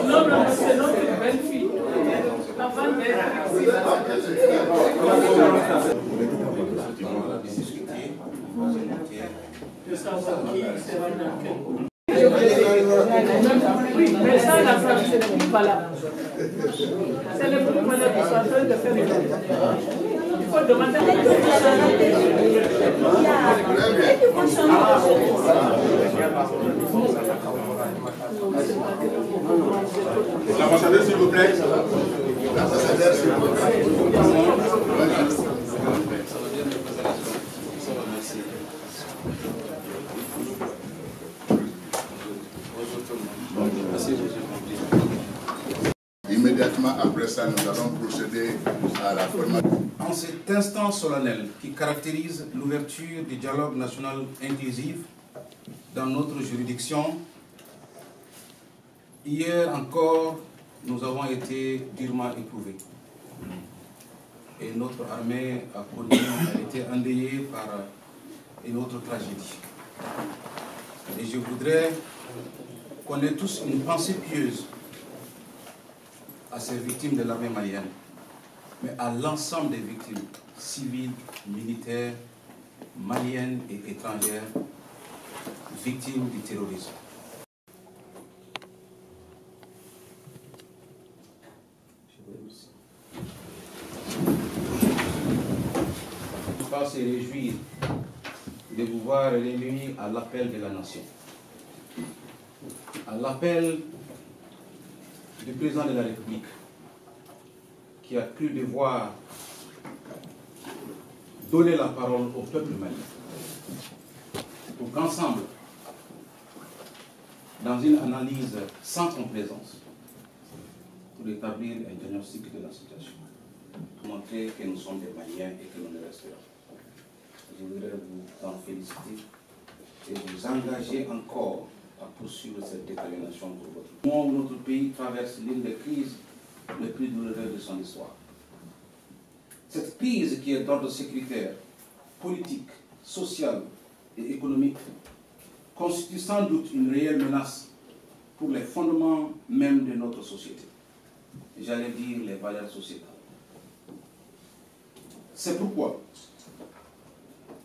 Non, non, c'est notre belle-fille. Avant d'être oui, mais ça, la femme, c'est le plus valable. C'est le plus valable qui sont en train de faire les choses. Il faut demander à l'ambassadeur, s'il vous plaît. L'ambassadeur, s'il vous plaît. Immédiatement après ça, nous allons procéder à la formation. En cet instant solennel qui caractérise l'ouverture du dialogue national inclusif dans notre juridiction, hier encore, nous avons été durement éprouvés. Et notre armée a été endeuillée par une autre tragédie. Et je voudrais qu'on ait tous une pensée pieuse à ces victimes de l'armée malienne, mais à l'ensemble des victimes civiles, militaires, maliennes et étrangères, victimes du terrorisme. Je ne peux pas se réjouir de vous voir réunis à l'appel de la nation, à l'appel du président de la République, qui a cru devoir donner la parole au peuple malien, pour qu'ensemble, dans une analyse sans complaisance, pour établir un diagnostic de la situation, pour montrer que nous sommes des Maliens et que nous le resterons. Je voudrais vous en féliciter et vous engager encore à poursuivre cette détermination pour votre pays. Au moment où notre pays traverse l'une des crises les plus douloureuses de son histoire. Cette crise qui est d'ordre sécuritaire, politique, social et économique constitue sans doute une réelle menace pour les fondements même de notre société. J'allais dire les valeurs sociétales. C'est pourquoi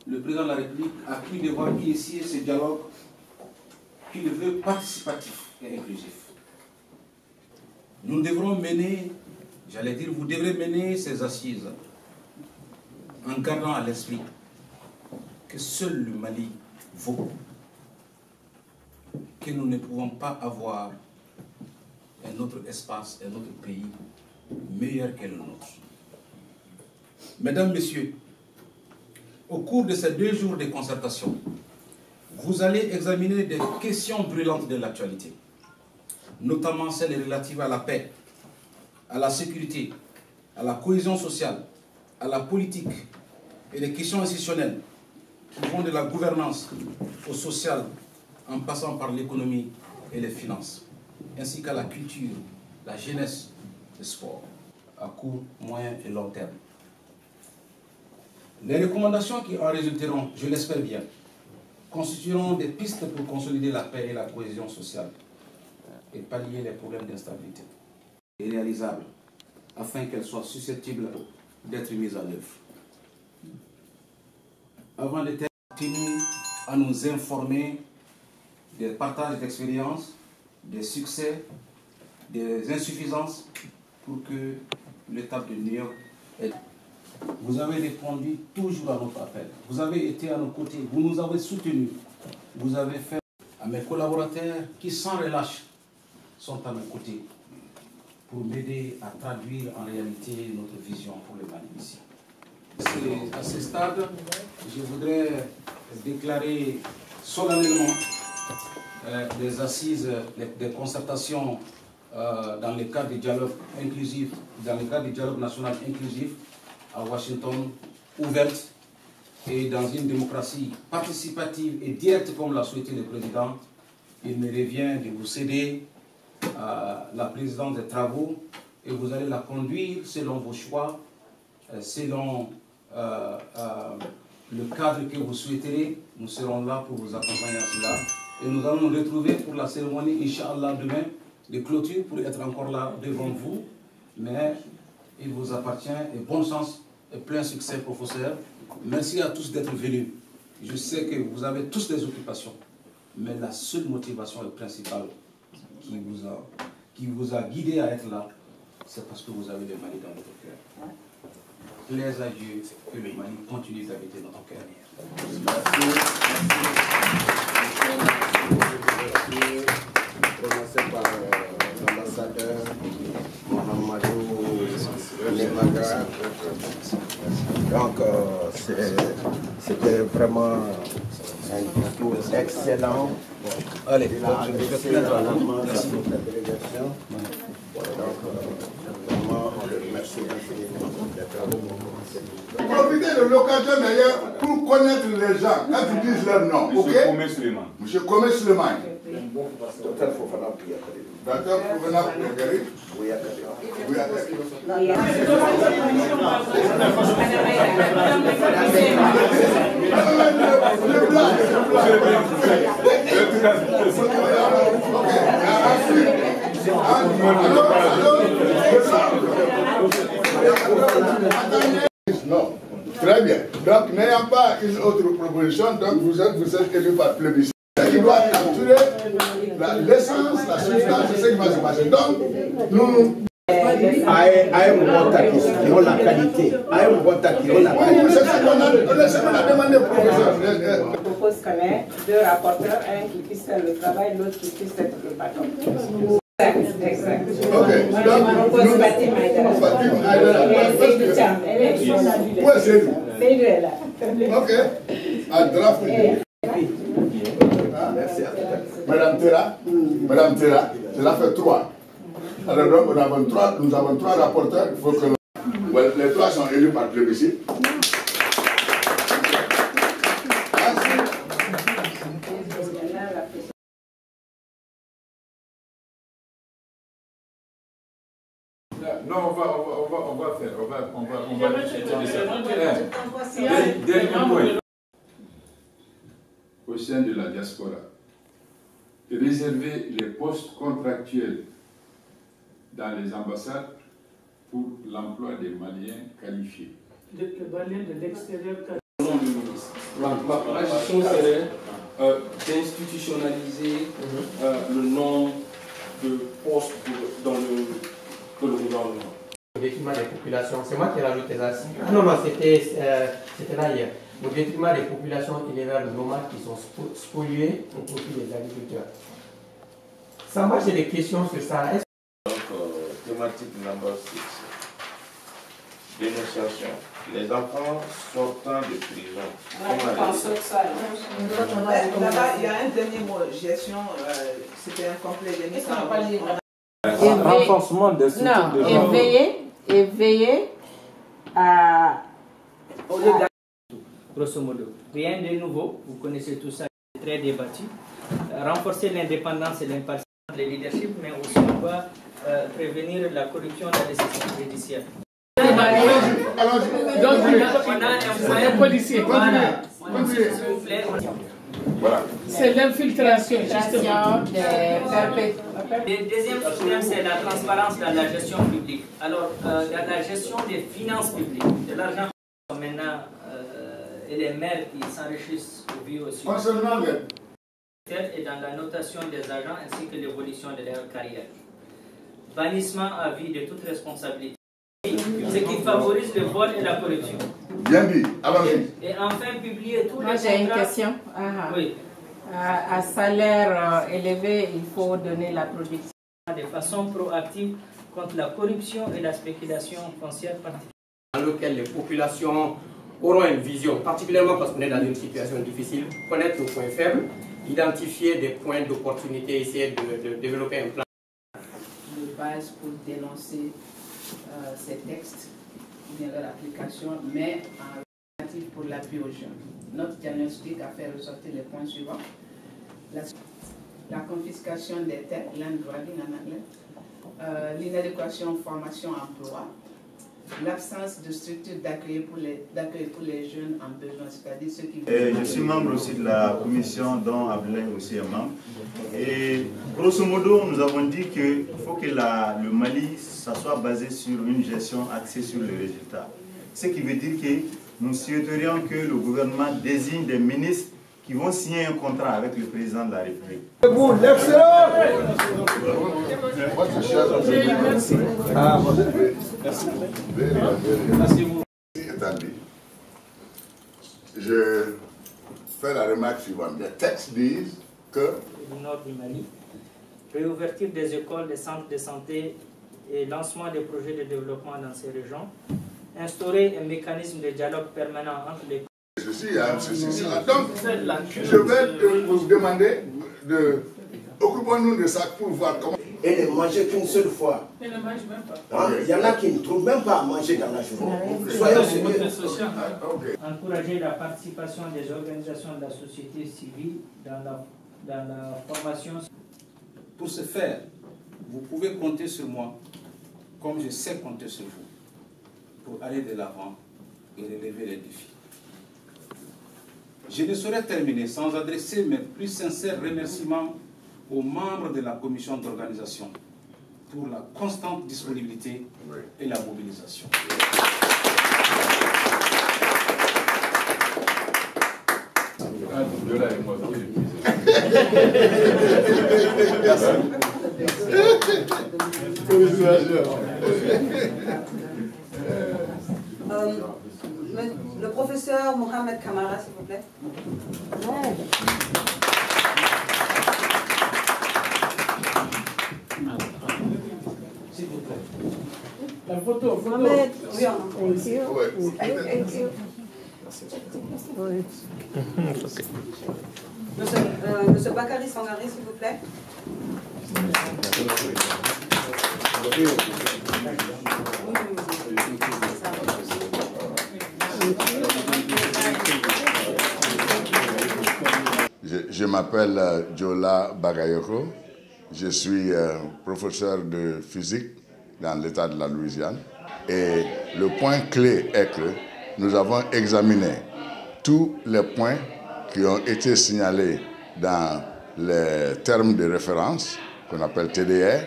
le président de la République a cru devoir initier ce dialogue qu'il veut participatif et inclusif. Nous devrons mener, j'allais dire, vous devrez mener ces assises en gardant à l'esprit que seul le Mali vaut, que nous ne pouvons pas avoir un autre espace, un autre pays meilleur que le nôtre. Mesdames, Messieurs, au cours de ces 2 jours de concertation, vous allez examiner des questions brûlantes de l'actualité, notamment celles relatives à la paix, à la sécurité, à la cohésion sociale, à la politique et les questions institutionnelles qui vont de la gouvernance au social en passant par l'économie et les finances, ainsi qu'à la culture, la jeunesse, le sport, à court, moyen et long terme. Les recommandations qui en résulteront, je l'espère bien, constitueront des pistes pour consolider la paix et la cohésion sociale et pallier les problèmes d'instabilité. Et réalisables, afin qu'elles soient susceptibles d'être mises en œuvre. Avant de terminer, à nous informer des partages d'expériences, des succès, des insuffisances, pour que l'étape de New York ait... Vous avez répondu toujours à notre appel. Vous avez été à nos côtés. Vous nous avez soutenus. Vous avez fait à mes collaborateurs qui, sans relâche, sont à mes côtés pour m'aider à traduire en réalité notre vision pour le Mali ici. À ce stade, je voudrais déclarer solennellement des assises, des concertations dans le cadre du dialogue inclusif, dans le cadre du dialogue national inclusif à Washington, ouverte et dans une démocratie participative et directe comme l'a souhaité le président. Il me revient de vous céder la présidence des travaux et vous allez la conduire selon vos choix, selon le cadre que vous souhaiterez, nous serons là pour vous accompagner à cela. Et nous allons nous retrouver pour la cérémonie, Inch'Allah, demain, de clôture, pour être encore là devant vous. Mais il vous appartient, et bonne chance et plein succès, professeur. Merci à tous d'être venus. Je sais que vous avez tous des occupations, mais la seule motivation et principale qui vous a guidé à être là, c'est parce que vous avez le Mali dans votre cœur. Plaise à Dieu que le Mali continue d'habiter dans notre cœur. Commencer par l'ambassadeur Mohamedou Nemaga. Donc, c'était vraiment un discours excellent. Allez, il a adressé à notre délégation. Donc, vraiment, on le remercie infiniment d'être avec nous. Profitez de l'occasion d'ailleurs pour connaître les gens, quand ils disent leur nom. Monsieur Komé Suleiman. Monsieur Komé Suleiman. Docteur Fofana Bouyakari. Docteur Fofana Bouyakari. Non, très bien. Donc, n'ayant pas une autre proposition, donc vous êtes élu par plébiscite. Il doit capturer l'essence, la substance, c'est ce qui va se passer. Donc, nous... À un vote qui ont la qualité. À un vote qui ont la qualité. C'est ça qu'on a demandé au professeur. Je propose qu'on ait deux rapporteurs, un qui puisse faire le travail, l'autre qui puisse être le patron. Exact. Ok. Je propose Fatim Aïdara. Seydou Thiam. Où est Seydou? Seydou est là. Ok. À draft. Madame Tera, cela fait 3. Alors donc nous avons 3 rapporteurs. Il faut que les 3 sont élus par plébiscite. Non, on va faire. Dernier point. Au sein de la diaspora, réserver les postes contractuels dans les ambassades pour l'emploi des Maliens qualifiés. Les Maliens de l'extérieur qualifiés. Au nom du ministre. Ma proposition serait d'institutionnaliser le nombre de postes dans le gouvernement. Au détriment des populations, c'est moi qui rajoute ça. Ah non, c'était là hier. Au détriment des populations éleveurs nomades qui sont spoliées au profit des agriculteurs. Ça, moi j'ai des questions sur ça. Donc, thématique number 6. Dénonciation. Les enfants sortant de prison. Là-bas, il y a un dernier mot, gestion, c'était incomplet. Renforcement des structures de genre. Et veiller à... Grosso modo, rien de nouveau, vous connaissez tout ça, c'est très débattu. Renforcer l'indépendance et l'impartialité des leaderships, mais aussi on doit prévenir la corruption dans les systèmes judiciaires. Donc, on a un policier. Voilà. C'est l'infiltration, justement. Le deuxième problème, c'est la transparence dans la gestion publique. Alors, dans la gestion des finances publiques, de l'argent maintenant, et les maires qui s'enrichissent au vu aussi. Concernant les... Et dans la notation des agents ainsi que l'évolution de leur carrière. Bannissement à vie de toute responsabilité. Ce qui favorise le vol et la corruption. Bien dit, allons-y. Et enfin, publier tous les contrats... J'ai une question. Oui. À salaire élevé, il faut donner la production. De façon proactive contre la corruption et la spéculation foncière particulière. Dans lequel les populations auront une vision, particulièrement parce qu'on est dans une situation difficile, connaître nos points faibles, identifier des points d'opportunité, essayer de développer un plan. De base pour dénoncer ces textes, bien leur application, mais en alternative pour l'appui aux jeunes. Notre diagnostic a fait ressortir les points suivants. La confiscation des terres, land grabbing en anglais, l'inadéquation formation-emploi, l'absence de structures d'accueil pour les jeunes en besoin, c'est-à-dire ceux qui... Je suis membre aussi de la commission dont Abdoulaye aussi est membre. Et grosso modo, nous avons dit qu'il faut que le Mali, ça soit basé sur une gestion axée sur les résultats. Ce qui veut dire que nous souhaiterions que le gouvernement désigne des ministres qui vont signer un contrat avec le président de la République. Je fais la remarque suivante. Les textes disent que... Du nord du Mali, réouverture des écoles, des centres de santé et lancement des projets de développement dans ces régions, instaurer un mécanisme de dialogue permanent entre les... Donc, je vais vous demander de... Occupons-nous de ça pour voir comment... Et ne manger qu'une seule fois. Ils ne mangent même pas. Il y en a qui ne trouvent même pas à manger dans la journée. Soyons sérieux. Encourager la participation des organisations de la société civile dans la formation. Pour ce faire, vous pouvez compter sur moi, comme je sais compter sur vous, pour aller de l'avant et relever les défis. Je ne saurais terminer sans adresser mes plus sincères remerciements aux membres de la commission d'organisation pour la constante disponibilité et la mobilisation. Le professeur Mohamed Kamara, s'il vous plaît. S'il vous plaît. La photo, Mohamed, oui, Monsieur Bakary Sangari, s'il vous plaît. Je m'appelle Jola Bagayoko. Je suis professeur de physique dans l'État de la Louisiane. Et le point clé est que nous avons examiné tous les points qui ont été signalés dans les termes de référence qu'on appelle TDR.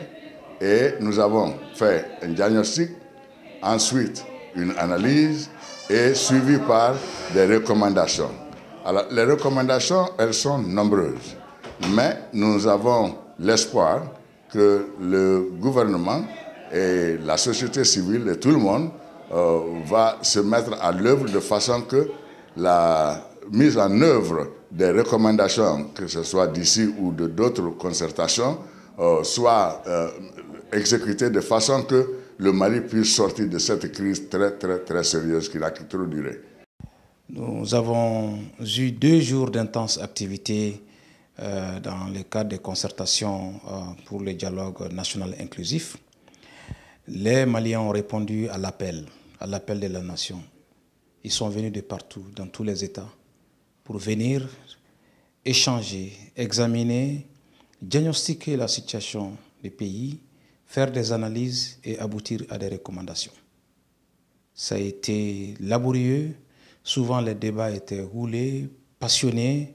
Et nous avons fait un diagnostic, ensuite une analyse et suivi par des recommandations. Alors, les recommandations, elles sont nombreuses, mais nous avons l'espoir que le gouvernement et la société civile et tout le monde va se mettre à l'œuvre de façon que la mise en œuvre des recommandations, que ce soit d'ici ou de d'autres concertations, soit exécutée de façon que le Mali puisse sortir de cette crise très sérieuse qui a trop duré. Nous avons eu 2 jours d'intenses activités dans le cadre des concertations pour le dialogue national inclusif. Les Maliens ont répondu à l'appel de la nation. Ils sont venus de partout, dans tous les États, pour venir échanger, examiner, diagnostiquer la situation du pays, faire des analyses et aboutir à des recommandations. Ça a été laborieux. Souvent, les débats étaient roulés, passionnés,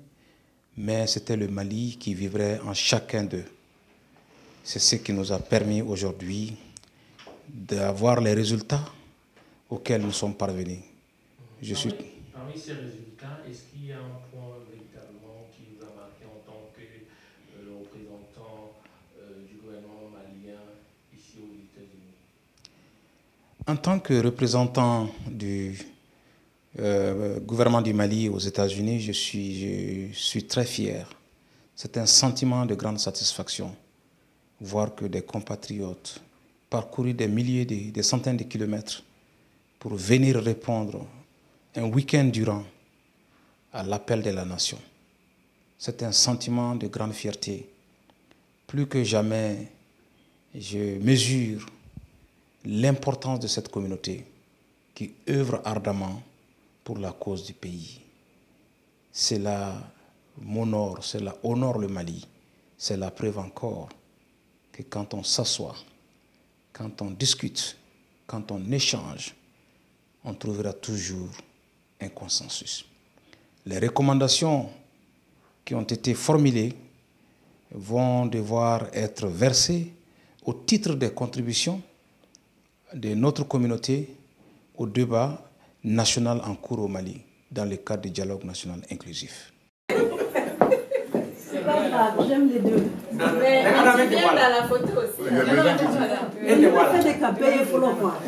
mais c'était le Mali qui vivrait en chacun d'eux. C'est ce qui nous a permis aujourd'hui d'avoir les résultats auxquels nous sommes parvenus. Parmi ces résultats, est-ce qu'il y a un point véritablement qui vous a marqué en tant que représentant du gouvernement malien ici aux États-Unis? En tant que représentant du gouvernement du Mali aux États-Unis, je suis très fier. C'est un sentiment de grande satisfaction, voir que des compatriotes parcourent des milliers, des centaines de kilomètres pour venir répondre un week-end durant à l'appel de la nation. C'est un sentiment de grande fierté. Plus que jamais, je mesure l'importance de cette communauté qui œuvre ardemment pour la cause du pays. Cela m'honore, cela honore le Mali. C'est la preuve encore que quand on s'assoit, quand on discute, quand on échange, on trouvera toujours un consensus. Les recommandations qui ont été formulées vont devoir être versées au titre des contributions de notre communauté au débat national en cours au Mali, dans le cadre du dialogue national inclusif. C'est pas grave, j'aime les deux. Mais tu viens dans la photo aussi. Il faut faire des capés, il faut le voir.